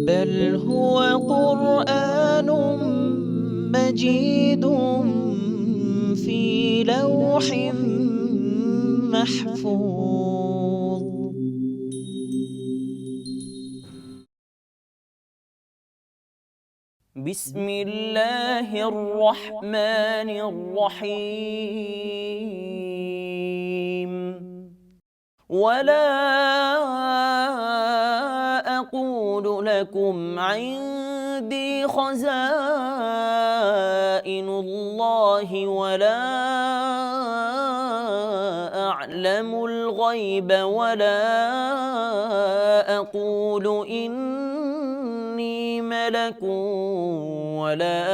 بل هو قرآن مجيد في لوح محفوظ. بسم الله الرحمن الرحيم. ولا أقول لكم عندي خزائن الله ولا أعلم الغيب ولا أقول إني ملك ولا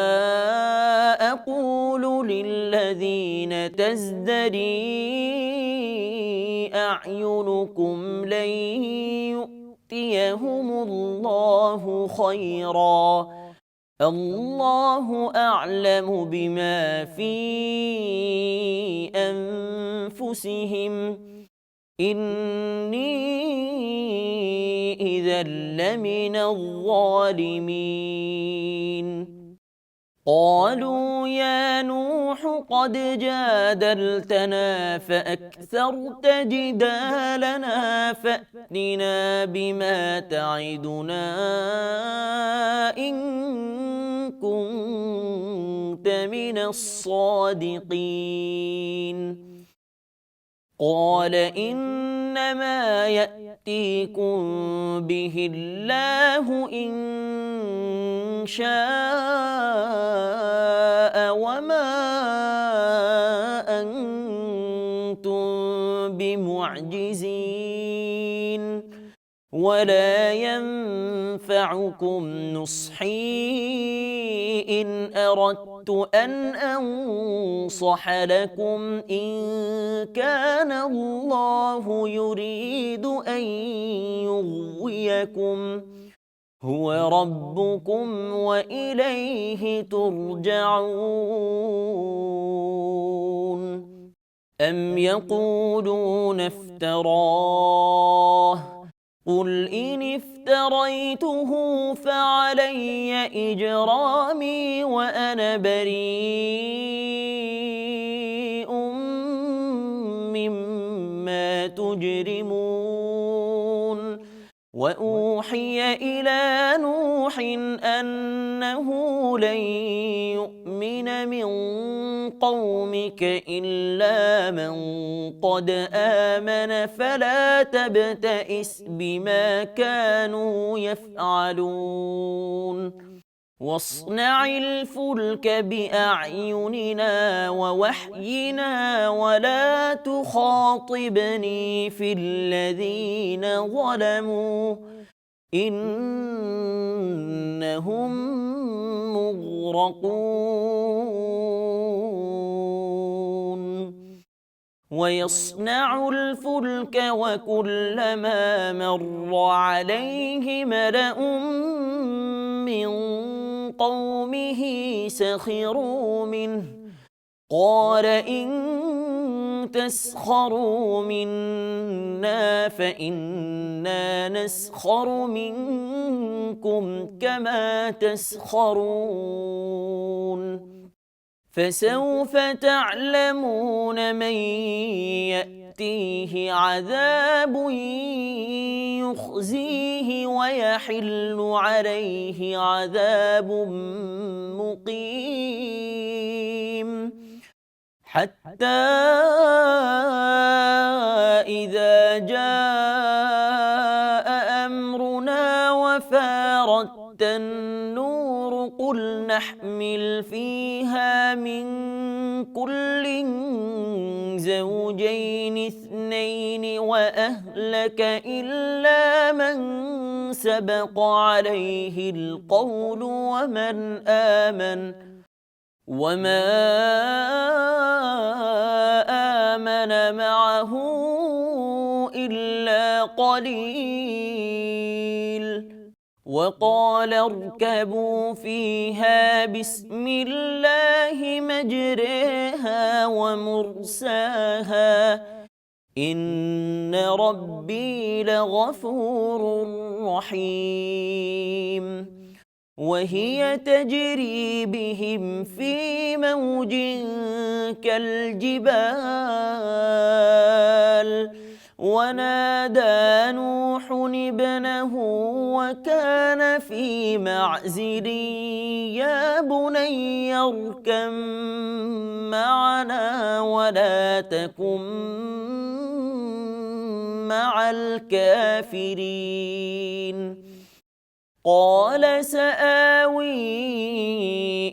أقول للذين تزدري أعينكم لن يؤتيهم الله خيرا، الله أعلم بما في أنفسهم إني إذا لمن الظالمين. قالوا يا نوح قد جادلتنا فأكثرت جدالنا فأتنا بما تعدنا إن كنت من الصادقين. قال إنما يأتيكم به الله إن شاء وما أنتم بمعجزين ولا ينفعكم نصحي إن أردت أن أنصح لكم إن كان الله يريد أن يغويكم هو ربكم وإليه ترجعون. أم يقولون افتراه قل إن افتريته فعلي إجرامي وأنا بريء مما تجرمون. وأوحي إلى نوح أنه لن يؤمن من قومك إلا من قد آمن فلا تبتئس بما كانوا يفعلون. واصنع الفلك بأعيننا ووحينا ولا تخاطبني في الذين ظلموا إنهم مغرقون. ويصنع الفلك وكلما مر عليه ملأ من قومه سخروا منه قال إن تسخروا منا فإنا نسخر منكم كما تسخرون. فسوف تعلمون من يأتيه عذاب يخزيه ويحل عليه عذاب مقيم. حتى إذا جاء أمرنا وفارت النور قل نحمل فيها من كل زوجين اثنين وأهلك إلا من سبق عليه القول وما آمن معه إلا قليل. وقال اركبوا فيها بسم الله مجريها ومرساها إن ربي لغفور رحيم. وهي تجري بهم في موج كالجبال ونادى نوح ابنه وكان في معزل يا بني اركب معنا ولا تكن مع الكافرين قال سآوي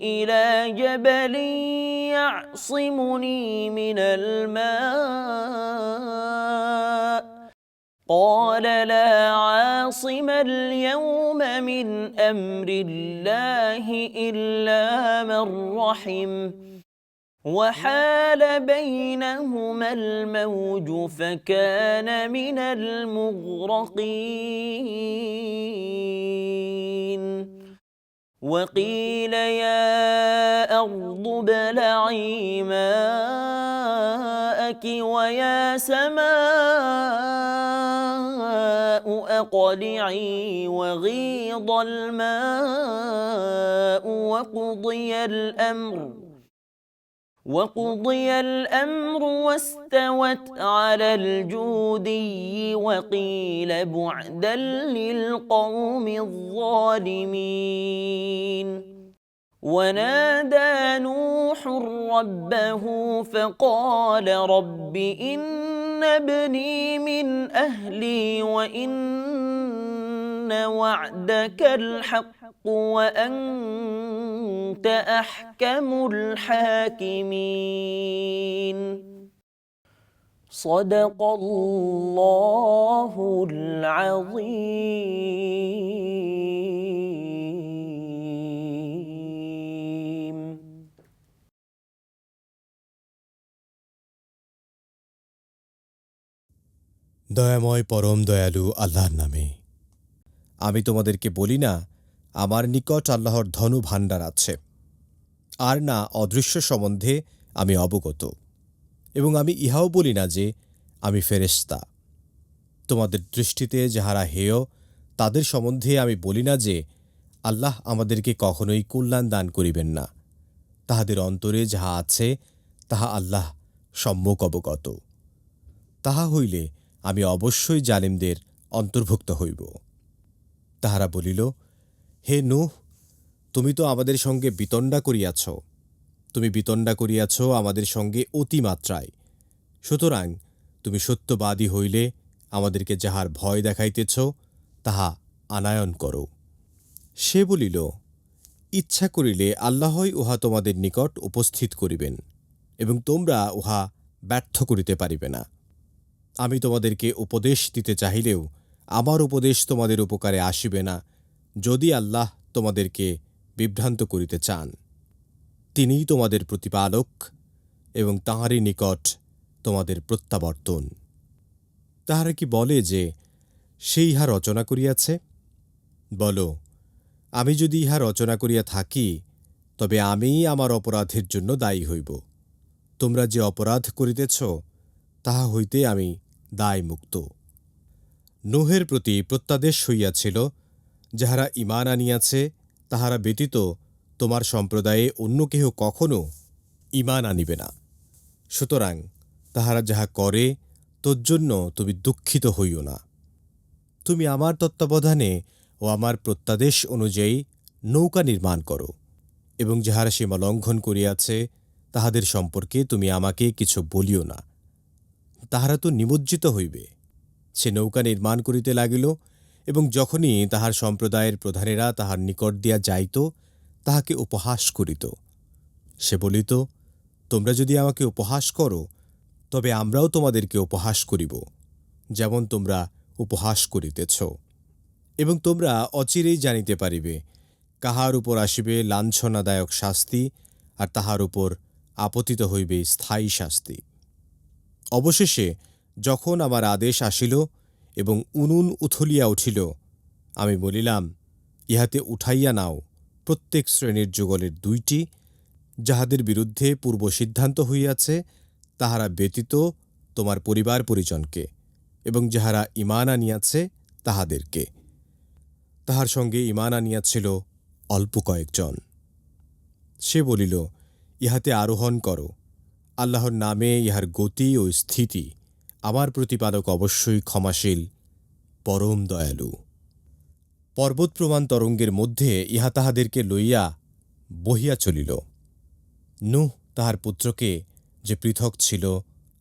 إلى جبل يعصمني من الماء قال لا عاصم اليوم من أمر الله إلا من رحم وحال بينهما الموج فكان من المغرقين وقيل يا أرض ابلعي ماءك ويا سماء أقلعي وغيض الماء وقضي الأمر واستوت على الجودي وقيل بعدا للقوم الظالمين ونادى نوح ربه فقال رب إن ابني من أهلي وإن وعدك الحق وأنت أحكم الحاكمين صدق الله العظيم দয়াময় পরম দয়ালু আল্লাহর নামে। আমি তোমাদেরকে বলি না আমার নিকট আল্লাহর ধনু ভাণ্ডার আছে, আর না অদৃশ্য সম্বন্ধে আমি অবগত, এবং আমি ইহাও বলি না যে আমি ফেরেশতা। তোমাদের দৃষ্টিতে যাহারা হেয় তাদের সম্বন্ধে আমি বলি না যে আল্লাহ আমাদেরকে কখনোই কল্যাণ দান করিবেন না। তাহাদের অন্তরে যাহা আছে তাহা আল্লাহ সম্যক অবগত। তাহা হইলে আমি অবশ্যই জালিমদের অন্তর্ভুক্ত হইব। তাহারা বলিল, হে নূহ, তুমি তো আমাদের সঙ্গে বিতণ্ডা করিয়াছ, তুমি বিতণ্ডা করিয়াছ আমাদের সঙ্গে অতিমাত্রায়। সুতরাং তুমি সত্যবাদী হইলে আমাদেরকে যাহার ভয় দেখাইতেছ তাহা আনায়ন করো। সে বলিল, ইচ্ছা করিলে আল্লাহই উহা তোমাদের নিকট উপস্থিত করিবেন, এবং তোমরা উহা ব্যর্থ করিতে পারিবে না। আমি তোমাদেরকে উপদেশ দিতে চাহিলেও আমার উপদেশ তোমাদের উপকারে আসিবে না, যদি আল্লাহ তোমাদেরকে বিভ্রান্ত করিতে চান। তিনিই তোমাদের প্রতিপালক, এবং তাঁহারই নিকট তোমাদের প্রত্যাবর্তন। তাহারা কি বলে যে সে ইহা রচনা করিয়াছে? বল, আমি যদি ইহা রচনা করিয়া থাকি তবে আমিই আমার অপরাধের জন্য দায়ী হইব। তোমরা যে অপরাধ করিতেছ তাহা হইতে আমি দায়মুক্ত। নূহের প্রতি প্রত্যাদেশ হইয়াছিল, যাহারা ঈমান আনিয়াছে তাহারা ব্যতীত তোমার সম্প্রদায়ে অন্য কেহ কখনও ঈমান আনিবে না। সুতরাং তাহারা যাহা করে তজ্জন্য তুমি দুঃখিত হইও না। তুমি আমার তত্ত্বাবধানে ও আমার প্রত্যাদেশ অনুযায়ী নৌকা নির্মাণ করো, এবং যাহারা সীমা লঙ্ঘন করিয়াছে তাহাদের সম্পর্কে তুমি আমাকে কিছু বলিও না। তাহারা তো নিমজ্জিত হইবে। সে নৌকা নির্মাণ করিতে লাগিল, এবং যখনই তাহার সম্প্রদায়ের প্রধানেরা তাহার নিকট দিয়া যাইত তাহাকে উপহাস করিত। সে বলিত, তোমরা যদি আমাকে উপহাস করো তবে আমরাও তোমাদেরকে উপহাস করিব, যেমন তোমরা উপহাস করিতেছ। এবং তোমরা অচিরেই জানিতে পারিবে কাহার উপর আসিবে লাঞ্ছনাদায়ক শাস্তি, আর তাহার উপর আপতিত হইবে স্থায়ী শাস্তি। অবশেষে যখন আমার আদেশ আসিল এবং উনুন উথলিয়া উঠিল, আমি বলিলাম, ইহাতে উঠাইয়া নাও প্রত্যেক শ্রেণীর যুগলের 2টি, যাহাদের বিরুদ্ধে পূর্ব সিদ্ধান্ত হইয়াছে তাহারা ব্যতীত তোমার পরিবার পরিজনকে, এবং যাহারা ঈমান আনিয়াছে তাহাদেরকে। তাহার সঙ্গে ঈমান আনিয়াছিল অল্প কয়েকজন। সে বলিল, ইহাতে আরোহণ করো। আল্লাহর নামে ইহার গতি ও স্থিতি। আমার প্রতিপালক অবশ্যই ক্ষমাশীল, পরম দয়ালু। পর্বত প্রমাণ তরঙ্গের মধ্যে ইহা তাহাদেরকে লইয়া বহিয়া চলিল। নূহ তাহার পুত্রকে, যে পৃথক ছিল,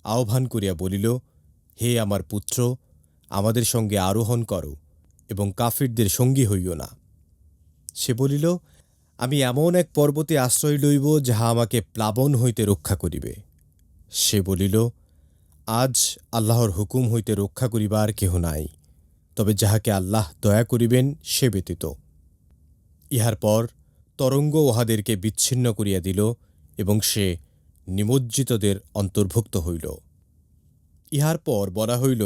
আহ্বান করিয়া বলিল, হে আমার পুত্র, আমাদের সঙ্গে আরোহণ করো এবং কাফিরদের সঙ্গী হইও না। সে বলিল, আমি এমন এক পর্বতে আশ্রয় লইব, যাহা আমাকে প্লাবন হইতে রক্ষা করিবে। সে বলিল, আজ আল্লাহর হুকুম হইতে রক্ষা করিবার কেহ নাই, তবে যাহাকে আল্লাহ দয়া করিবেন সে ব্যতীত। ইহার পর তরঙ্গ উহাদেরকে বিচ্ছিন্ন করিয়া দিল এবং সে নিমজ্জিতদের অন্তর্ভুক্ত হইল। ইহার পর বলা হইল,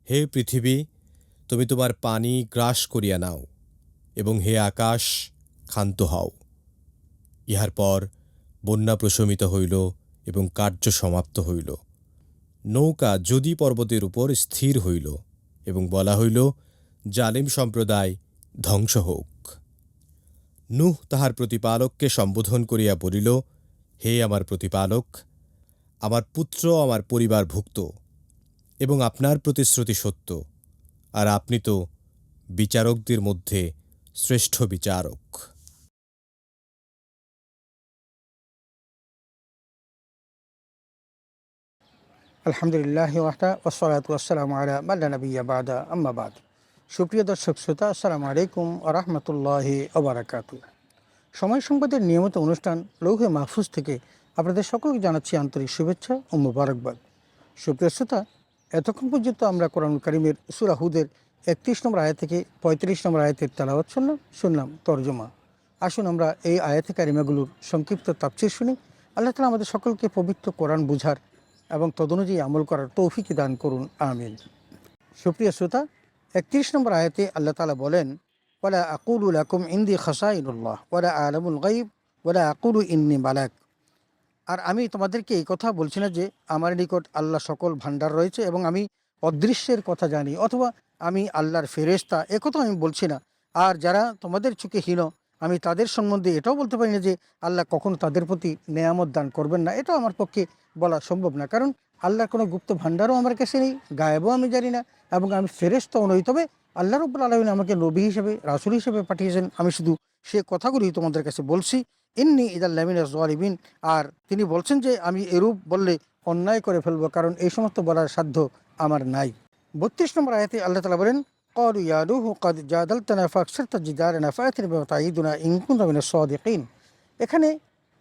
হে পৃথিবী, তুমি তোমার পানি গ্রাস করিয়া নাও, এবং হে আকাশ, ক্ষান্ত হও। ইহার পর বন্যা প্রশমিত হইল এবং কার্য সমাপ্ত হইল। নৌকা যদী পর্বতের উপর স্থির হইল এবং বলা হইল, জালিম সম্প্রদায় ধ্বংস হোক। নূহ তাহার প্রতিপালককে সম্বোধন করিয়া বলিল, হে আমার প্রতিপালক, আমার পুত্র আমার পরিবারভুক্ত এবং আপনার প্রতিশ্রুতি সত্য, আর আপনি তো বিচারকদের মধ্যে শ্রেষ্ঠ বিচারক। আলহামদুলিল্লাহ ওয়াহদা ওয়াসসালাতু ওয়াসসালামু আলা মান লা নাবিয়্যা বা'দা, আম্মা বা'দ। সুপ্রিয় দর্শক শ্রোতা, আসসালামু আলাইকুম ওয়া রাহমাতুল্লাহি ওয়া বারাকাতুহু। সময় সংবাদের নিয়মিত অনুষ্ঠান লৌহে মাহফুজ থেকে আপনাদের সকলকে জানাচ্ছি আন্তরিক শুভেচ্ছা ও মোবারকবাদ। সুপ্রিয় শ্রোতা, এতক্ষণ পর্যন্ত আমরা কোরআনুল কারীমের সূরা হুদের 31 নম্বর আয়াত থেকে 35 নম্বর আয়াতের তেলাওয়াত শুনলাম তরজমা। আসুন আমরা এই আয়াতে কারিমাগুলোর সংক্ষিপ্ত তাফসীর শুনি। আল্লাহ তাআলা আমাদের সকলকে পবিত্র কোরআন বুঝার এবং তদনুযায়ী আমল করার তৌফিক দান করুন, আমিন। সুপ্রিয় শ্রোতা, 31 নম্বর আয়াতে আল্লাহ তাআলা বলেন, ওয়ালা আকুলু লাকুম ইনদি খাসাইনুল্লাহ ওয়ালা আলামুল গায়ব ওয়ালা আকুলু ইন্নী মালাক। আর আমি তোমাদেরকে এই কথা বলছি না যে আমার নিকট আল্লাহ সকল ভাণ্ডার রয়েছে এবং আমি অদৃশ্যের কথা জানি, অথবা আমি আল্লাহর ফেরেশতা, একথা আমি বলছি না। আর যারা তোমাদের চোখে হীন, আমি তাদের সম্বন্ধে এটাও বলতে পারি না যে আল্লাহ কখনো তাদের প্রতি নেয়ামত দান করবেন না। এটাও আমার পক্ষে বলা সম্ভব না, কারণ আল্লাহর কোনো গুপ্ত ভাণ্ডারও আমার কাছে নেই, গায়েবও আমি জানি না, এবং আমি ফেরেশতাও নই। তবে আল্লাহ রাব্বুল আলামিন আমাকে নবী হিসেবে, রাসূল হিসেবে পাঠিয়েছেন। আমি শুধু সে কথাগুলি তোমাদের কাছে বলছি। ইন্নী ইদাল লামিনাজ জালিমিন। আর তিনি বলছেন যে আমি এরূপ বললে অন্যায় করে ফেলবো, কারণ এই সমস্ত বলার সাধ্য আমার নাই। 32 নম্বর আয়াতে আল্লাহ তাআলা বলেন, ক্বালু ইয়া নূহু ক্বাদ জাদালতানা ফাকসারতা জিদারানা ফাআতিনা বিমা তাঈদুনা ইন কুনতা মিনাস সাদিকিন। এখানে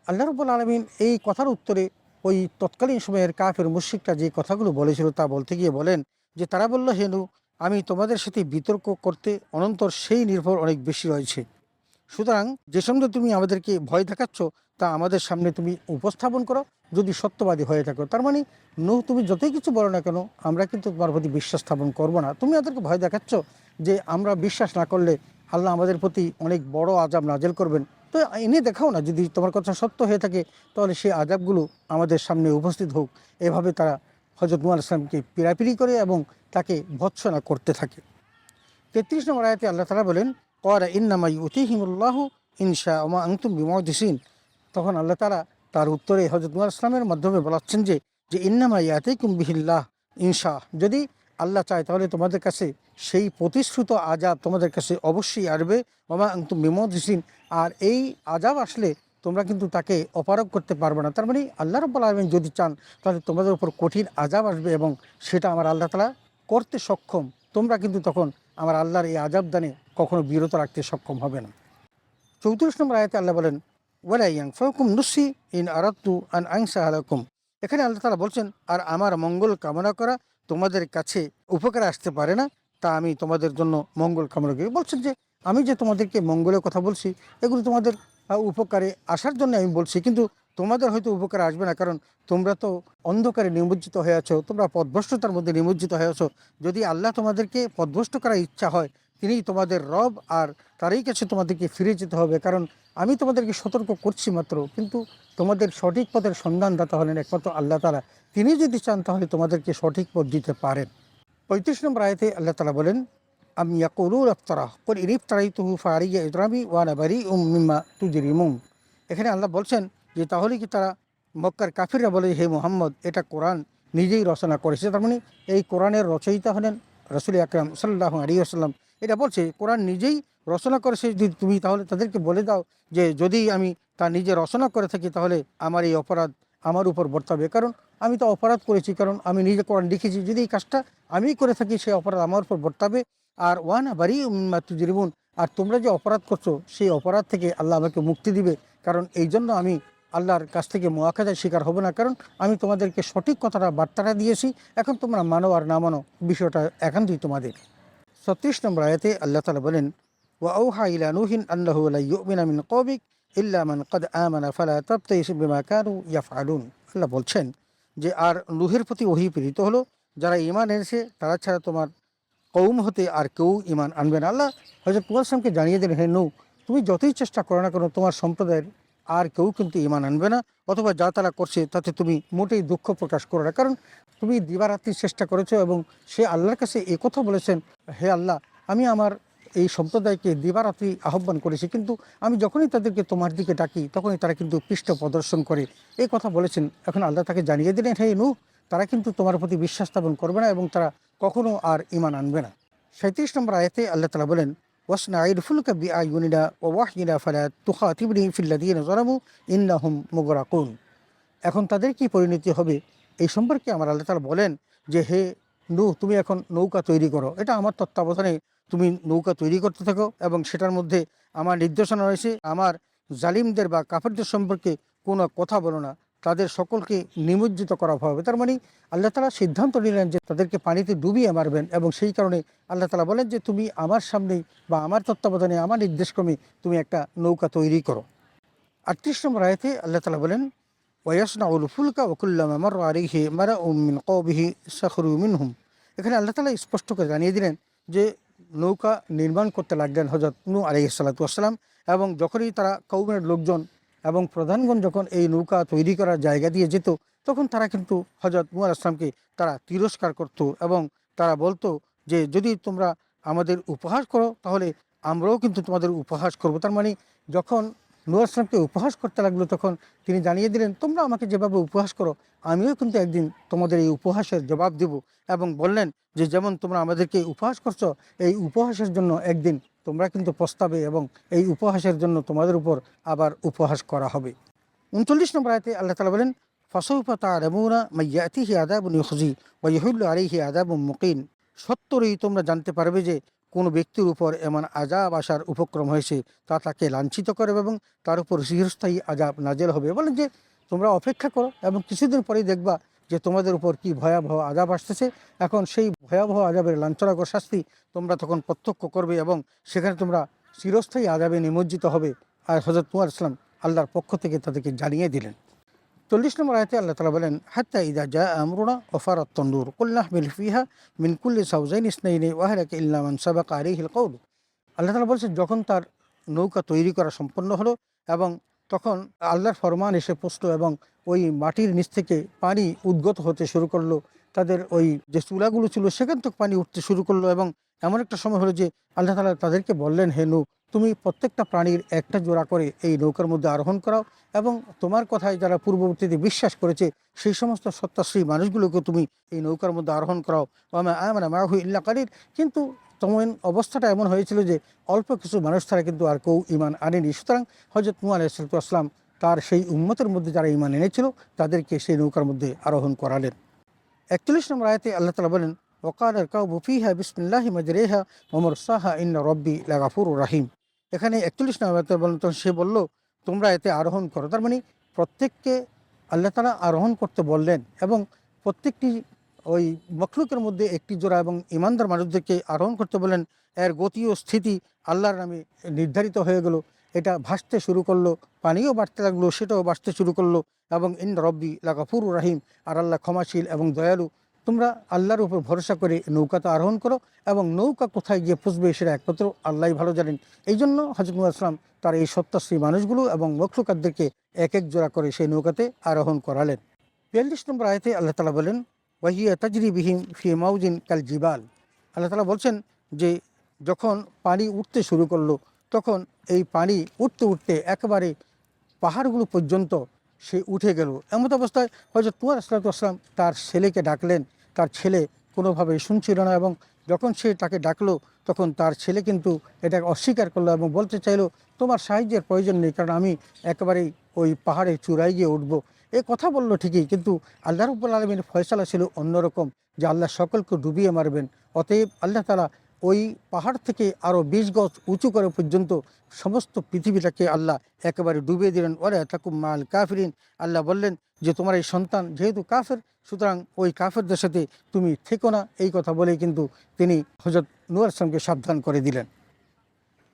আল্লাহ রাব্বুল আলামিন এই কথার উত্তরে ওই তৎকালীন সময়ের কাফের মুশরিকরা যে কথাগুলো বলেছিল তা বলতে গিয়ে বলেন যে, তারা বলল, হে নূহ, আমি তোমাদের সাথে বিতর্ক করতে অনন্তর সেই নির্ভর অনেক বেশি রয়েছে। সুতরাং যে সঙ্গে তুমি আমাদেরকে ভয় দেখাচ্ছ তা আমাদের সামনে তুমি উপস্থাপন করো, যদি সত্যবাদী হয়ে থাকো। তার মানে নূহ, তুমি যতই কিছু বলো না কেন, আমরা কিন্তু তোমার প্রতি বিশ্বাস স্থাপন করবো না। তুমি আমাদেরকে ভয় দেখাচ্ছ যে আমরা বিশ্বাস না করলে আল্লাহ আমাদের প্রতি অনেক বড় আযাব নাজেল করবেন। তো এনে দেখাও না, যদি তোমার কথা সত্য হয়ে থাকে তাহলে সেই আযাবগুলো আমাদের সামনে উপস্থিত হোক। এভাবে তারা হযরত নূহ আলাইহিস সালামকে পীড়াপিড়ি করে এবং তাকে ভৎসনা করতে থাকে। 33 নম্বর আয়াতে আল্লাহ তাআলা বলেন, ক্বালা ইন্নামা ইউতিহিমুল্লাহু ইনশা ওয়া মা আনতুম বিমুজিসিন। তখন আল্লাহ তাআলা তার উত্তরে হযরত নূহ আলাইহিস সালামের মাধ্যমে বলাচ্ছেন যে ইন্নামা ইয়াতিকুম বিহিল্লাহ ইনশা, যদি আল্লাহ চায় তাহলে তোমাদের কাছে সেই প্রতিশ্রুত আযাব তোমাদের কাছে অবশ্যই আসবে। ওয়া মা আনতুম বিমুজিসিন, আর এই আযাব আসলে তোমরা কিন্তু তাকে অপারগ করতে পারবে না। তার মানে আল্লাহ রাব্বুল আলামিন যদি চান তাহলে তোমাদের উপর কঠিন আযাব আসবে, এবং সেটা আমার আল্লাহ তাআলা করতে সক্ষম। তোমরা কিন্তু তখন আমার আল্লাহর এই আযাব দানে কখনো বিরত রাখতে সক্ষম হবে না। 34 নম্বর আয়াতে আল্লাহ বলেন, ওয়ালা ইয়ানফাউকুম নুসি ইন আরাদতু আন আনসাহা লাকুম। এখানে আল্লাহ তাআলা বলছেন, আর আমার মঙ্গল কামনা করা তোমাদের কাছে উপকারে আসতে পারে না, তা আমি তোমাদের জন্য মঙ্গল কামনা করি। বলছেন যে আমি যে তোমাদেরকে মঙ্গলের কথা বলছি, এগুলো তোমাদের উপকারে আসার জন্য আমি বলছি, কিন্তু তোমাদের হয়তো উপকারে আসবে না, কারণ তোমরা তো অন্ধকারে নিমজ্জিত হয়ে আছো, তোমরা পথভ্রষ্টতার মধ্যে নিমজ্জিত হয়ে আছো। যদি আল্লাহ তোমাদেরকে পথভ্রষ্ট করার ইচ্ছা হয়, তিনিই তোমাদের রব, আর তারই কাছে তোমাদেরকে ফিরে যেতে হবে। কারণ আমি তোমাদেরকে সতর্ক করছি মাত্র, কিন্তু তোমাদের সঠিক পথের সন্ধানদাতা হলেন একমাত্র আল্লাহ তাআলা। তিনি যদি চান তাহলে তোমাদেরকে সঠিক পথ দিতে পারেন। 35 নম্বর আয়াতে আল্লাহ তাআলা বলেন, আম ইয়াকুলুন ইফতারাহ কুল ইন ইফতারাইতুহু ফাআলাইয়া ইজরামি ওয়া আনা বারিউম মিম্মা তুজরিমুন। এখানে আল্লাহ বলছেন যে তাহলে কি তারা মক্কার কাফিররা বলে, হে মুহাম্মদ, এটা কোরআন নিজেই রচনা করেছে। তার মানে এই কোরআনের রচয়িতা হলেন রাসূল আকরাম সাল্লাল্লাহু আলাইহি ওয়াসাল্লাম। এটা বলছে কোরআন নিজেই রচনা করেছে। যদি তুমি তাহলে তাদেরকে বলে দাও যে যদি আমি তা নিজে রচনা করে থাকি তাহলে আমার এই অপরাধ আমার উপর বর্তাবে, কারণ আমি তো অপরাধ করেছি, কারণ আমি নিজে কোরআন লিখেছি। যদি এই কাজটা আমিই করে থাকি সেই অপরাধ আমার উপর বর্তাবে। আর ওয়ানা বারিউম মিম্মা তুজরিমুন, আর তোমরা যে অপরাধ করছো সেই অপরাধ থেকে আল্লাহ আমাকে মুক্তি দিবে, কারণ এই জন্য আমি আল্লাহর কাছ থেকে মুআখাযার শিকার হব না, কারণ আমি তোমাদেরকে সঠিক কথাটা বার্তাটা দিয়েছি। এখন তোমরা মানো আর না মানো বিষয়টা একান্তই তোমাদের। 36 নম্বর আয়াতে আল্লাহ তাআলা বলেন, ওয়া আওহা ইলা নূহিন আন্নাহু লা ইউমিনা মিন কওমিক ইল্লা মান ক্বাদ আমানা ফালা তাবতাইস বিমা কানু ইয়াফআলুন। আল্লাহ বলছেন যে আর নূহের প্রতি ওহী প্রেরিত হলো, যারা ঈমান এনেছে তারা ছাড়া তোমার কৌম হতে আর কেউ ঈমান আনবে না। আল্লাহ হযরত নূহ আলাইহিস সালামকে জানিয়ে দিলেন, হে নূহ, তুমি যতই চেষ্টা করো না কেন তোমার সম্প্রদায়ের আর কেউ কিন্তু ঈমান আনবে না, অথবা যা তারা করছে তাতে তুমি মোটেই দুঃখ প্রকাশ করো না, কারণ তুমি দিবারাত্রি চেষ্টা করেছো এবং সে আল্লাহর কাছে এই কথা বলেছেন, হে আল্লাহ, আমি আমার এই সম্প্রদায়কে দিবারাত্রি আহ্বান করেছি, কিন্তু আমি যখনই তাদেরকে তোমার দিকে ডাকি তখনই তারা কিন্তু পৃষ্ঠ প্রদর্শন করে, এই কথা বলেছেন। এখন আল্লাহ তাকে জানিয়ে দিলেন, হে নূহ, তারা কিন্তু তোমার প্রতি বিশ্বাস স্থাপন করবে না এবং তারা কখনো আর ঈমান আনবে না। 37 নম্বর আয়াতে আল্লাহ তাআলা বলেন, ওয়াসনাইল ফুলকা বিআইউনিনা ওয়া ওয়াহয়িনা ফালা তুখাতিবনি ফিল্লাযীনা যালামু ইন্নাহুম মুগরাকুন। এখন তাদের কি পরিণতি হবে এই সম্পর্কে আমার আল্লাহ তাআলা বলেন যে, হে নূহ, তুমি এখন নৌকা তৈরি করো, এটা আমার তত্ত্বাবধানে তুমি নৌকা তৈরি করতে থাকো এবং সেটার মধ্যে আমার নির্দেশনা রয়েছে, আমার জালিমদের বা কাফেরদের সম্পর্কে কোনো কথা বলো না, তাদের সকলকে নিমজ্জিত করা হবে। তার মানে আল্লাহ তাআলা সিদ্ধান্ত নিলেন যে তাদেরকে পানিতে ডুবিয়ে মারবেন, এবং সেই কারণে আল্লাহ তাআলা বলেন যে তুমি আমার সামনেই বা আমার তত্ত্বাবধানে আমার নির্দেশক্রমে তুমি একটা নৌকা তৈরি করো। 38 নম্বর আয়াতে আল্লাহ তাআলা বলেন, ওয়াসনাউল ফুলকা ওয়া কুল্লামা মাররা আলাইহি মারাউম মিন কওমিহি সাখরু মিনহুম। এখানে আল্লাহ তাআলা স্পষ্ট করে জানিয়ে দিলেন যে নৌকা নির্মাণ করতে লাগলেন হযরত নূহ আলাইহিস সালাতু ওয়াস সালাম, এবং যখনই তারা কওমের লোকজন এবং প্রধানগণ যখন এই নৌকা তৈরি করার জায়গা দিয়ে যেত, তখন তারা কিন্তু হযরত নূহ আলাইহিস সালামকে তারা তিরস্কার করত এবং তারা বলতো যে যদি তোমরা আমাদের উপহাস করো তাহলে আমরাও কিন্তু তোমাদের উপহাস করব। তার মানে যখন নূহ আলাইহিস সালামকে উপহাস করতে লাগলো তখন তিনি জানিয়ে দিলেন, তোমরা আমাকে যেভাবে উপহাস করো আমিও কিন্তু একদিন তোমাদের এই উপহাসের জবাব দেব, এবং বললেন যে যেমন তোমরা আমাদেরকে উপহাস করছো এই উপহাসের জন্য একদিন তোমরা কিন্তু পস্তাবে এবং এই উপহাসের জন্য তোমাদের উপর আবার উপহাস করা হবে। 39 নম্বর আয়াতে আল্লাহ তাআলা বলেন, ফাসাউফা তা'লামুনা মান ইয়াতিহি আযাবুন ইউখজি ওয়া ইয়াহুল্লু আলাইহি আযাবুন মুকিন। সত্তরই তোমরা জানতে পারবে যে কোনো ব্যক্তির উপর এমন আযাব আসার উপক্রম হয়েছে তা তাকে লাঞ্ছিত করবে এবং তার উপর চিরস্থায়ী আযাব নাজেল হবে। বলেন যে তোমরা অপেক্ষা করো এবং কিছুদিন পরেই দেখবা যে তোমাদের উপর কি ভয়াবহ আযাব আসতেছে। এখন সেই ভয়াবহ আযাবের লাঞ্ছনাকর শাস্তি তোমরা তখন প্রত্যক্ষ করবে এবং সেখানে তোমরা চিরস্থায়ী আযাবে নিমজ্জিত হবে। আর হযরত নূহ আলাইহিস সালাম আল্লাহর পক্ষ থেকে তাদেরকে জানিয়ে দিলেন। 40 নম্বর আয়াতে আল্লাহ তাআলা বলেন, হাত্তা ইযা জাআ আমরুনা ওয়া ফারাত তানদুর কুল নাহমিল ফিহা মিন কুল্লি যাওজাইনি ইসনাইনি ওয়া আহলাকা ইল্লা মান সাবাকা আলাইহিল কওল। আল্লাহ তাআলা বলছেন যখন তার নৌকা তৈরি করা সম্পন্ন হলো এবং তখন আল্লাহর ফরমান এসে পৌঁছলো এবং ওই মাটির নিচ থেকে পানি উদ্গত হতে শুরু করলো, তাদের ওই যে চুলাগুলো ছিল সেখান থেকে পানি উঠতে শুরু করলো, এবং এমন একটা সময় হলো যে আল্লাহ তাআলা তাদেরকে বললেন, হে নূহ, তুমি প্রত্যেকটা প্রাণীর একটা জোড়া করে এই নৌকার মধ্যে আরোহণ করাও এবং তোমার কথায় যারা পূর্ববর্তীতে বিশ্বাস করেছে সেই সমস্ত সত্যাশ্রী মানুষগুলোকে তুমি এই নৌকার মধ্যে আরোহণ করাও। ওয়া আমানা মাআহু ইল্লা কালিল। কিন্তু তখন অবস্থাটা এমন হয়েছিল যে অল্প কিছু মানুষ ছাড়া কিন্তু আর কেউ ঈমান আনেনি। সুতরাং হযরত নূহ আলাইহিস সালাতু ওয়াস সালাম তার সেই উম্মতের মধ্যে যারা ঈমান এনেছিল তাদেরকে সেই নৌকার মধ্যে আরোহণ করালেন। 41 নম্বর আয়াতে আল্লাহ তাআলা বলেন, ওয়াকালা আরকাবু ফিহা বিসমিল্লাহি মাজরিহা ওয়া মুরসাহা ইন্না রাব্বি লাগাফুরুর রাহিম। এখানে 41 নম্বর আয়াতে বলেন, তখন সে বলল তোমরা এতে আরোহণ করো। তার মানে প্রত্যেককে আল্লাহ তাআলা আরোহণ করতে বললেন এবং প্রত্যেকটি ওই মখলুকের মধ্যে একটি জোড়া এবং ইমানদার মানুষদেরকে আরোহণ করতে বলেন। এর গতি ও স্থিতি আল্লাহর নামে নির্ধারিত হয়ে গেল। এটা ভাসতে শুরু করলো, পানিও বাড়তে লাগলো, সেটাও বাড়তে শুরু করলো, এবং ইন্না রব্বি লাগাফুরুর রাহিম, আর আল্লাহ ক্ষমাশীল এবং দয়ালু। তোমরা আল্লাহর উপর ভরসা করে নৌকাতে আরোহণ করো এবং নৌকা কোথায় গিয়ে পৌঁছবে সেটা একমাত্র আল্লাহই ভালো জানেন। এই জন্য হযরত নূহ আলাইহিস সালাম তার এই সত্যাশ্রী মানুষগুলো এবং মখলুকাতদেরকে এক এক জোড়া করে সেই নৌকাতে আরোহণ করালেন। 42 নম্বর আয়াতে আল্লাহ তাআলা বলেন, ওয়াহিয়া তাজরি বিহিম ফি মাউজিন কাল জিবাল। আল্লাহ তাআলা বলছেন যে যখন পানি উঠতে শুরু করলো, তখন এই পানি উঠতে উঠতে একেবারে পাহাড়গুলো পর্যন্ত সে উঠে গেল। এমত অবস্থায় হযরত নূহ আলাইহিস সালাম তার ছেলেকে ডাকলেন। তার ছেলে কোনোভাবেই শুনছিল না, এবং যখন সে তাকে ডাকলো তখন তার ছেলে কিন্তু এটাকে অস্বীকার করলো এবং বলতে চাইলো, তোমার সাহায্যের প্রয়োজন নেই, কারণ আমি একেবারেই ওই পাহাড়ের চূড়ায় গিয়ে উঠবো। এ কথা বললো ঠিকই, কিন্তু আল্লাহ রাব্বুল আলামিনের ফয়সালা ছিল অন্যরকম, যে আল্লাহ সকলকে ডুবিয়ে মারবেন। অতএব আল্লাহ তাআলা ওই পাহাড় থেকে আরও 20 গজ উঁচু করে পর্যন্ত সমস্ত পৃথিবীটাকে আল্লাহ একেবারে ডুবিয়ে দিলেন। ওয়ালা তাকুম মাল কাফিরিন, আল্লাহ বললেন যে তোমার এই সন্তান যেহেতু কাফের, সুতরাং ওই কাফেরদের সাথে তুমি থেকো না। এই কথা বলেই কিন্তু তিনি হযরত নূহ আলাইহিস সালামকে সাবধান করে দিলেন।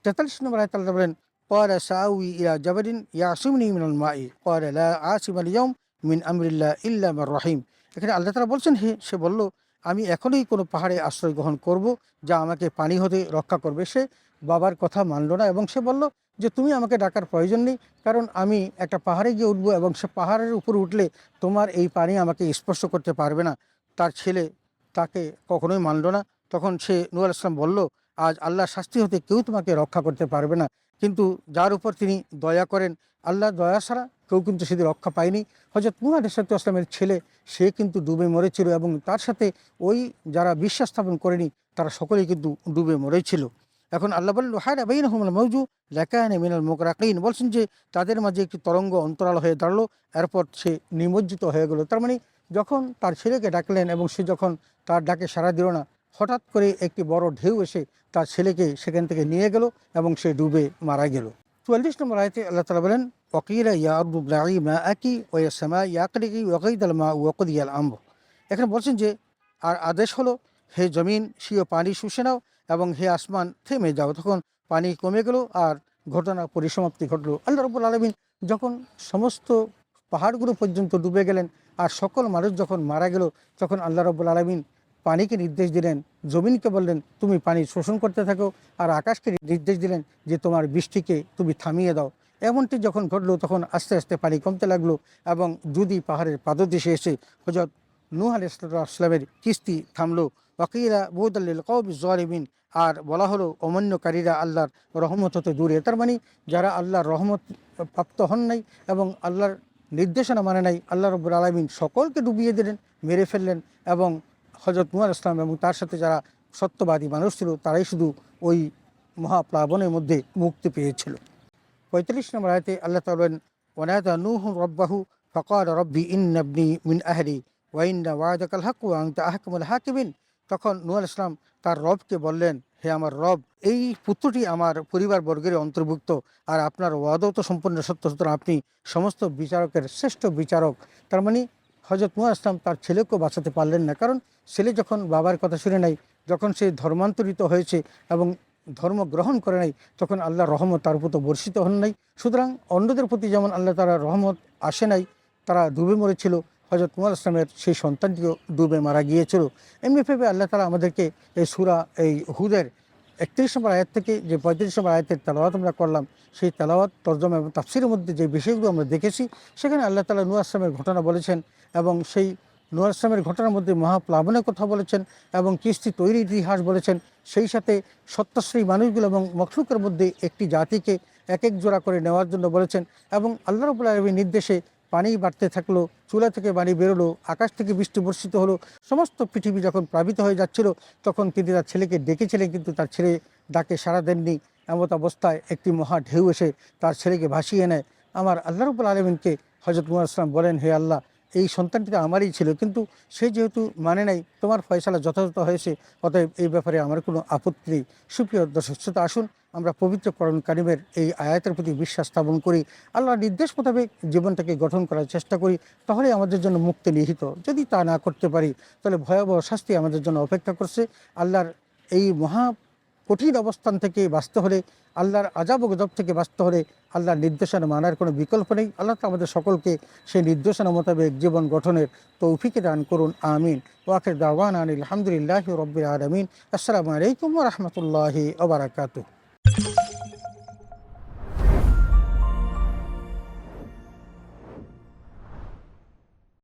43 নম্বর আয়াতে আল্লাহ বলেন, ক্বালা সাআউই ইলা জাবালিন ইয়াসিমুনি মিনাল মাই ক্বালা লা আসিমাল ইয়াউম মিন আমরিল্লাহ ইল্লা মান রাহিম। এখানে আল্লাহ তাআলা বলছেন, সে বলল, আমি এখনই কোনো পাহাড়ে আশ্রয় গ্রহণ করব যা আমাকে পানি হতে রক্ষা করবে। সে বাবার কথা মানল না এবং সে বলল যে তুমি আমাকে ডাকার প্রয়োজন নেই, কারণ আমি একটা পাহাড়ে গিয়ে উঠবো এবং সে পাহাড়ের উপর উঠলে তোমার এই পানি আমাকে স্পর্শ করতে পারবে না। তার ছেলে তাকে কখনোই মানল না। তখন সে নূহ আলাইহিস সালাম বলল, আজ আল্লাহর শাস্তি হতে কেউ তোমাকে রক্ষা করতে পারবে না। কিন্তু যার উপর তিনি দয়া করেন, আল্লাহ দয়া ছাড়া কেউ কিন্তু সেদিন রক্ষা পায়নি। হযরত নূহ আলাইহিস সালামের ছেলে, সে কিন্তু ডুবে মরেছিল এবং তার সাথে ওই যারা বিশ্বাস স্থাপন করেনি তারা সকলেই কিন্তু ডুবে মরেছিল। এখন আল্লাহ বলল, হায়রা বাইনাহুমুল মাওজু লাকানা মিনাল মুগরাকিন, বলছেন যে তাদের মাঝে একটি তরঙ্গ অন্তরাল হয়ে দাঁড়ালো, এরপর সে নিমজ্জিত হয়ে গেল। তার মানে যখন তার ছেলেকে ডাকলেন এবং সে যখন তার ডাকে সাড়া দিল না, হঠাৎ করে একটি বড় ঢেউ এসে তার ছেলেকে সেখান থেকে নিয়ে গেল এবং সে ডুবে মারা গেল। 44 নম্বর আয়াতে আল্লাহ তাআলা বলেন, ওয়াকিলা ইয়া আরদু ব্লাঈ মাআকি ওয়া ইয়া সামাউ ইয়াকলিকি ওয়া গাইদাল মাউ ওয়া কুদিয়াল আমর। এখানে বলছেন যে আর আদেশ হলো, হে জমিন স্বীয় পানি শুষে নাও এবং হে আসমান থেমে যাও। তখন পানি কমে গেল আর ঘটনা পরিসমাপ্তি ঘটলো। আল্লাহ রাব্বুল আলামিন যখন সমস্ত পাহাড়গুলো পর্যন্ত ডুবে গেলেন আর সকল মানুষ যখন মারা গেল, তখন আল্লাহ রাব্বুল আলামিন পানিকে নির্দেশ দিলেন, জমিনকে বললেন তুমি পানি শোষণ করতে থাকো, আর আকাশকে নির্দেশ দিলেন যে তোমার বৃষ্টিকে তুমি থামিয়ে দাও। এমনটি যখন ঘটলো, তখন আস্তে আস্তে পানি কমতে লাগলো এবং যদি পাহাড়ের পাদদেশে এসে হযরত নূহ আলাইহিস সালামের কিস্তি থামলো। ওয়াকিলা বুদাল লিল কওমি যালিমিন, আর বলা হলো অমান্যকারীরা আল্লাহর রহমত হতে দূরে। তার মানে যারা আল্লাহর রহমত প্রাপ্ত হন নাই এবং আল্লাহর নির্দেশনা মানে নাই, আল্লাহ রাব্বুল আলামিন সকলকে ডুবিয়ে দিলেন, মেরে ফেললেন এবং হযরত নূহ আলাইহিস সালাম এবং তার সাথে যারা সত্যবাদী মানুষ ছিল তারাই শুধু ওই মহাপ্লাবনের মধ্যে মুক্তি পেয়েছিল। 45 নম্বর আয়াতে আল্লাহ তাআলা বলেন, ওয়ানাদা নূহু রাব্বাহু ফাকালা রাব্বি ইন্না ইবনি মিন আহলি ওয়া ইন্না ওয়া'দাকাল হাক্কু ওয়া আনতা আহকামুল হাকিমিন। তখন নূহ আলাইহিস সালাম তার রবকে বললেন, হে আমার রব, এই পুত্রটি আমার পরিবারবর্গের অন্তর্ভুক্ত, আর আপনার ওয়াদাও তো সম্পূর্ণ সত্য, সুতরাং আপনি সমস্ত বিচারকের শ্রেষ্ঠ বিচারক। তার মানে হযরত নূহ আলাইহিস সালাম তার ছেলেকেও বাঁচাতে পারলেন না, কারণ ছেলে যখন বাবার কথা শুনে নাই, যখন সে ধর্মান্তরিত হয়েছে এবং ধর্ম গ্রহণ করে নাই, তখন আল্লাহর রহমত তার উপর তো বর্ষিত হন নাই। সুতরাং অন্যদের প্রতি যেমন আল্লাহ তাআলার রহমত আসে নাই, তারা ডুবে মরেছিল, হযরত নূহ আলাইহিস সালামের সেই সন্তানটিও ডুবে মারা গিয়েছিল। এমনিভাবে আল্লাহ তাআলা আমাদেরকে এই সূরা এই হুদের 31 নম্বর আয়াত থেকে যে 35 নম্বর আয়াতের তেলাওয়াত আমরা করলাম, সেই তেলাওয়াত, তরজমা এবং তাফসীরের মধ্যে যে বিষয়গুলো আমরা দেখেছি, সেখানে আল্লাহ তাআলা নূহ আলাইহিস সালামের ঘটনা বলেছেন এবং সেই নূহ আলাইহিস সালামের ঘটনার মধ্যে মহাপ্লাবনের কথা বলেছেন এবং কিস্তি তৈরির ইতিহাস বলেছেন। সেই সাথে সত্যশ্রী মানুষগুলো এবং মখলুকের মধ্যে একটি জাতিকে এক এক জোড়া করে নেওয়ার জন্য বলেছেন এবং আল্লাহ রাব্বুল আলামিনের নির্দেশে পানি বাড়তে থাকলো, চুলা থেকে পানি বেরোলো, আকাশ থেকে বৃষ্টি বর্ষিত হলো। সমস্ত পৃথিবী যখন প্লাবিত হয়ে যাচ্ছিল, তখন তিনি তার ছেলেকে ডেকেছিলেন, কিন্তু তার ছেলে ডাকে সাড়া দেননি। এমত অবস্থায় একটি মহা ঢেউ এসে তার ছেলেকে ভাসিয়ে নেয়। আমার আল্লাহ রাব্বুল আলামিনকে হযরত নূহ আলাইহিস সালাম বলেন, হে আল্লাহ, এই সন্তানটিটা আমারই ছিল, কিন্তু সে যেহেতু মানে নাই, তোমার ফয়সালা যথাযথ হয়েছে, অতএব এই ব্যাপারে আমার কোনো আপত্তি নেই। সুপ্রিয় দর্শক শ্রোতা, আসুন আমরা পবিত্র কোরআন কারিমের এই আয়াতের প্রতি বিশ্বাস স্থাপন করি, আল্লাহর নির্দেশ মোতাবেক জীবনটাকে গঠন করার চেষ্টা করি, তাহলে আমাদের জন্য মুক্তি নিহিত। যদি তা না করতে পারি, তাহলে ভয়াবহ শাস্তি আমাদের জন্য অপেক্ষা করছে। আল্লাহর এই মহা কঠিন অবস্থান থেকে বাঁচতে হলে, আল্লাহর আযাব ও গজব থেকে বাঁচতে হলে আল্লাহর নির্দেশনা মানার কোনো বিকল্প নেই। আল্লাহ তাআলা আমাদের সকলকে সেই নির্দেশনা মোতাবেক জীবন গঠনের তৌফিক দান করুন, আমিন। ওয়া আখির দাওয়ানা আনিল হামদুলিল্লাহি রাব্বিল আলামিন। আসসালামু আলাইকুম ওয়া রাহমাতুল্লাহি ওয়া বারাকাতুহু।